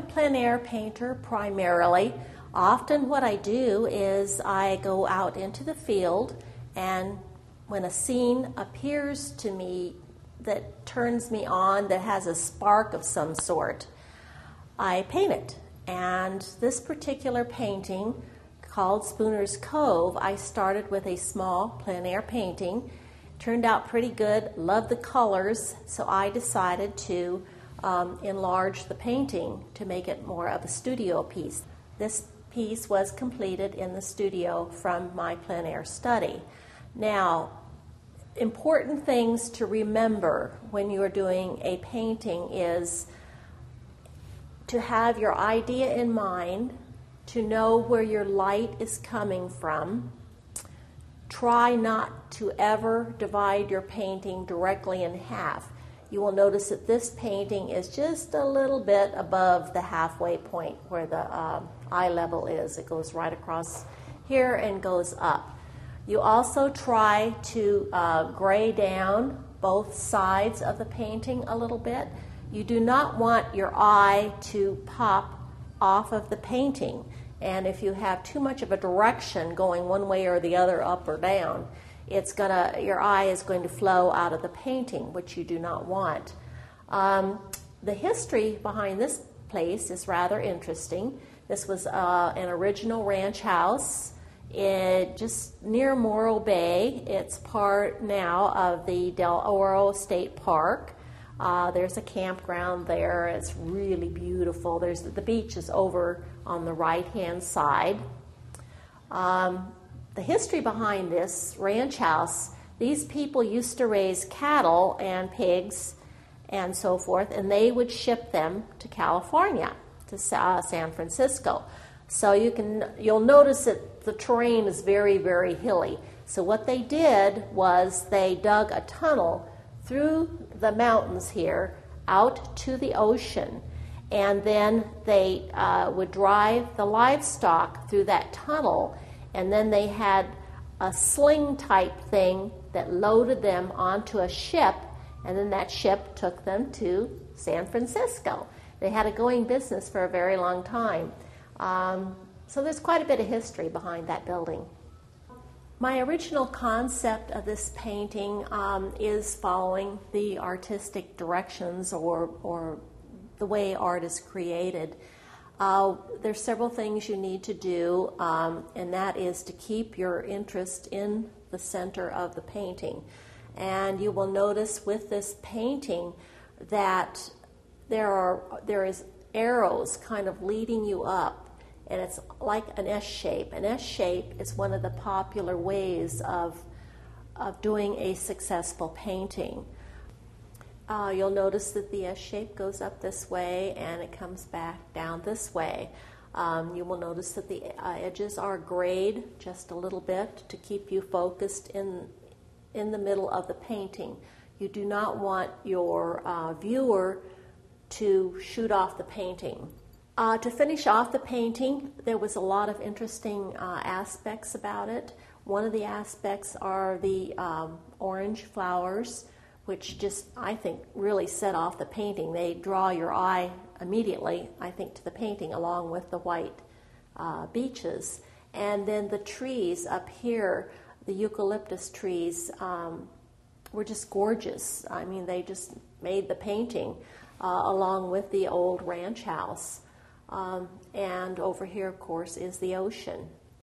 a plein air painter primarily. Often what I do is I go out into the field, and when a scene appears to me that turns me on, that has a spark of some sort, I paint it. And this particular painting, called Spooner's Cove, I started with a small plein air painting. Turned out pretty good, loved the colors, so I decided to enlarge the painting to make it more of a studio piece. This piece was completed in the studio from my plein air study. Now, important things to remember when you are doing a painting is to have your idea in mind, to know where your light is coming from. Try not to ever divide your painting directly in half. You will notice that this painting is just a little bit above the halfway point where the eye level is. It goes right across here and goes up. You also try to gray down both sides of the painting a little bit. You do not want your eye to pop off of the painting. And if you have too much of a direction going one way or the other, up or down, your eye is going to flow out of the painting, which you do not want. The history behind this place is rather interesting. This was an original ranch house just near Morro Bay. It's part now of the Del Oro State Park. There's a campground there. It's really beautiful. The beach is over on the right-hand side. The history behind this ranch house, these people used to raise cattle and pigs and so forth, and they would ship them to California, to San Francisco. So you'll notice that the terrain is very, very hilly. So what they did was they dug a tunnel through the mountains here out to the ocean, and then they would drive the livestock through that tunnel, and then they had a sling type thing that loaded them onto a ship, and then that ship took them to San Francisco. They had a going business for a very long time. So there's quite a bit of history behind that building. My original concept of this painting is following the artistic directions or the way art is created. There's several things you need to do, and that is to keep your interest in the center of the painting. And you will notice with this painting that there is arrows kind of leading you up, and it's like an S shape. An S shape is one of the popular ways of doing a successful painting. You'll notice that the S shape goes up this way and it comes back down this way. You will notice that the edges are grayed just a little bit to keep you focused in the middle of the painting. You do not want your viewer to shoot off the painting. To finish off the painting, there was a lot of interesting aspects about it. One of the aspects are the orange flowers, which just, I think, really set off the painting. They draw your eye immediately, I think, to the painting, along with the white beaches. And then the trees up here, the eucalyptus trees, were just gorgeous. I mean, they just made the painting, along with the old ranch house. And over here, of course, is the ocean.